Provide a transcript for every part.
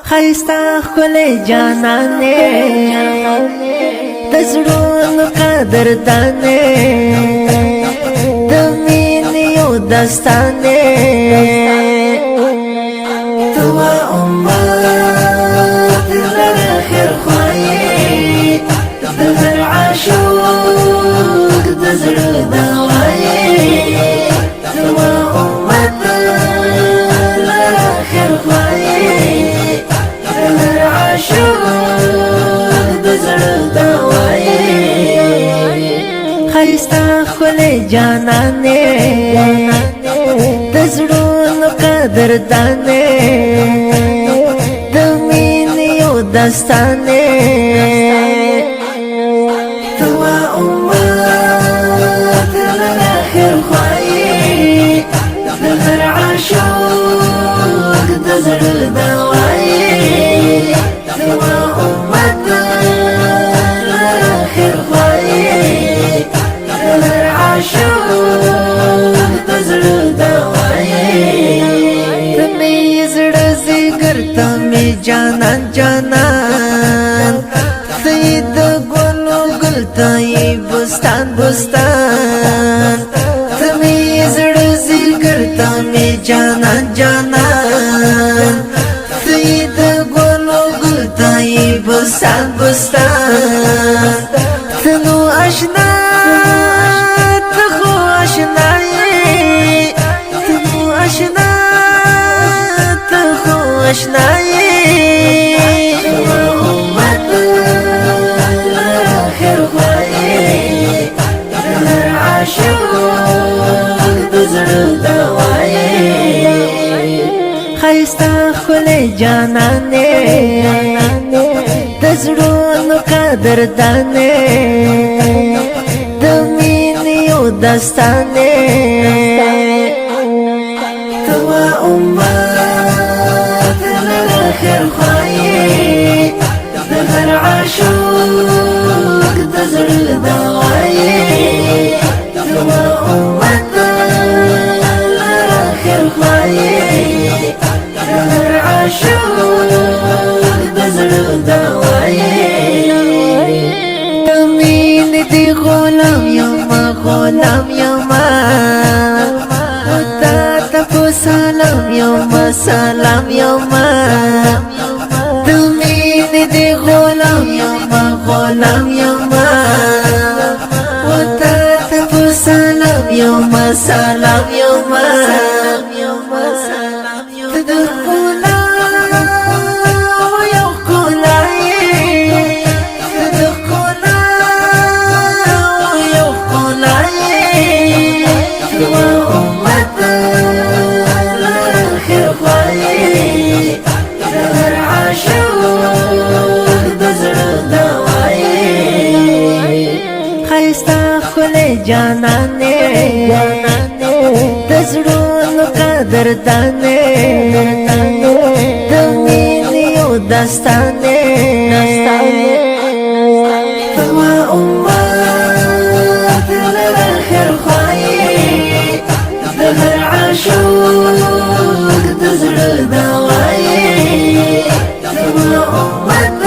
خیستا ښکلی جانانې د زړونو قدردانې د مینې یو داستانې ته وا امت لره خیر خوایې د هر عاشق د زړه دوایې ته وا امت لره خیر خوایې خیستا ښکلی جانانې د زړونو قدردانې د مینې یو داستانې ته وا امت لره خیر خوایې د هر عاشق د زړه دوایې ته وا امت لره خیر خوایې هر عاشق د زړه دوایې ته مې زړه ځیګر ته مې جانان جانان ته یې د ګلو ګل ته یې بستان بستان ته مې زړه ځیګر ته مې جانان جانان ته یې د ګلو ګل ته یې بستان بستان ته نو اشنا اشنایی امت لره خیر خوایې هر عاشق د زړه دوایې خیستا ښکلی جانانې د زړونو قدردانې د مینې یو داستانې ته وا امت خیر خوایې د هر عاشق د زړه دوایې ته وا امت لره خیر خوایې د هر عاشق د زړه دوایې د مینې د غلام یمه غلام یمه تا په سلام یمه سلام یمه د مینې د غلام یمه غلام یمه تا په سلام یمه سلام یمه ته د ښکلا یو ښکلا یې ته د ښکلا یو ښکلا یې ته وا امت لره خیر خوایې د هر عاشق د زړه دوایې خیستا ښکلی جانانې د زړونو قدردانې د مینې یو داستانې ته وا امت لره خیر خوایې د هر عاشق د زړه دوایې ته وا امت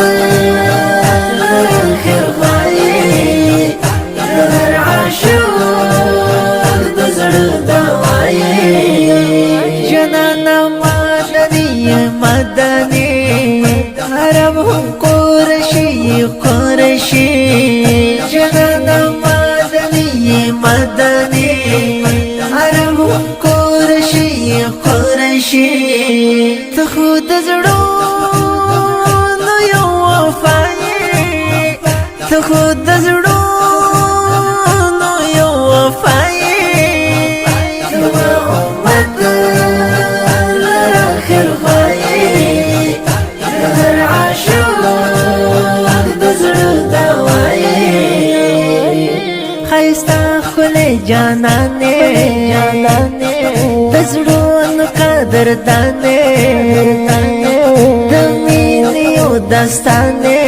لره خیر خوایې د هر عاشق د زړه دوایې جنانا مدني مدني حرم هم قرشي قرشي جنانا مدني مدني حرم هم قرشي قرشي ته خو د زړونو یو وفایې ته خو د زړونو یو وفایې ته وا امت لره خیر خوایې د هر عاشق د زړه دوایې خیستا ښکلی جانانې د زړونو قدردانې د مینې یو داستانې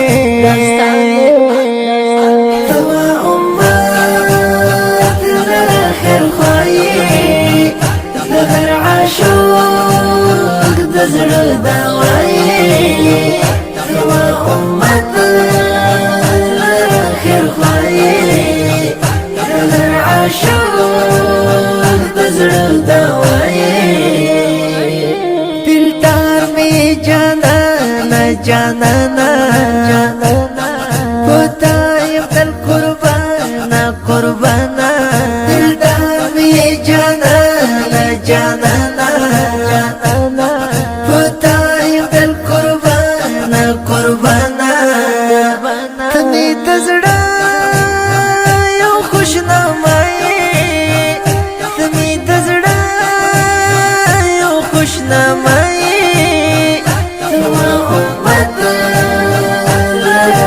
ته وا امت لره خیر خوایې د هر عاشق د زړه دوایې جانانا جانانا پتایم دل قربانا قربانا دلدار می جانانا جانانا پتایم دل قربانا قربانا تمی تزڑا یو خوشنامائی تمی تزڑا یو خوشنامائی تما امت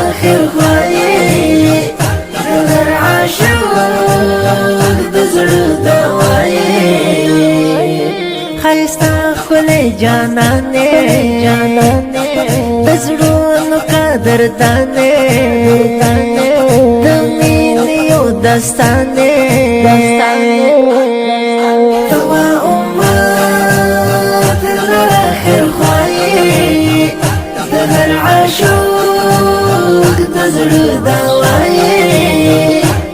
آخر خواهی دلر عاشق دزر دوائی خیستا خلی جانانے دزرونو قدر دانے دمینیو دستانے تما امت دلر آخر خواهی دلر عاشق دزر دوائی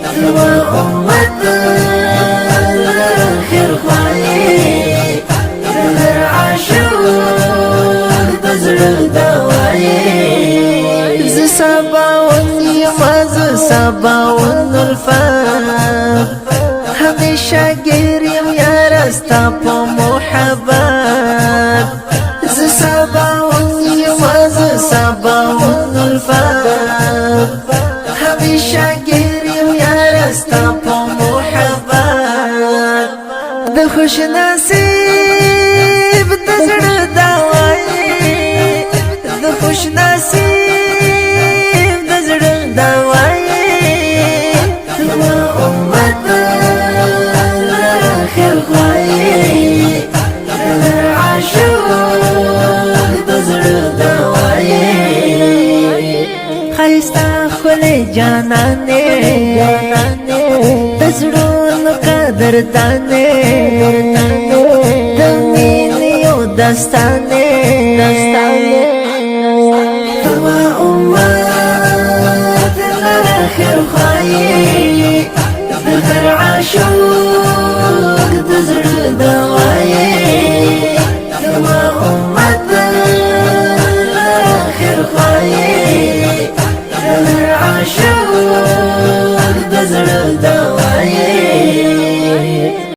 تما امت دلر آخر خواهی دلر عاشق دزر دوائی ز سباون یما ز سباون الفام همیشه گریم یارستا پا محبت ز سباون یما ز سباون الفام همیشه گریم یارستا پا محبت د خوش نصیب د زړه دوائی د خوش نصیب د زړه دوائی تما امت آخر خواهی دلر عاشق د زړه دوائی خیستا خلی جانانے د زړونو قدر دانے دمینیو دستانے تما امت دلر آخر خواهی دلر عاشق د زړه